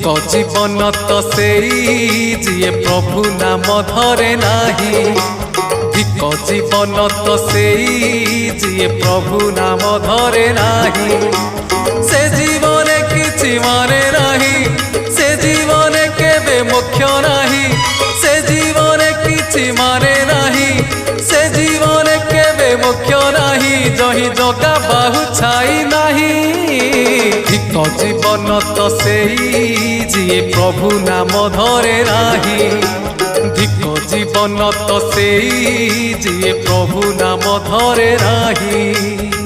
धिक जीवन तो सेई जिए प्रभु नाम धरे नाही। धिक जीवन तो सेई जिए प्रभु नाम धरे नाही। से जीवन किछि माने नाही, से जीवन केबे मोक्ष नाही। से जीवन किछि माने नाही, से जीवन केबे मोक्ष नाही। जही जगा बाहु छाई नाही। धिक जीवन तो सेई जिए प्रभु नाम धरे नाही। धिक जीवन तो सेई जिए प्रभु नाम धरे नाही।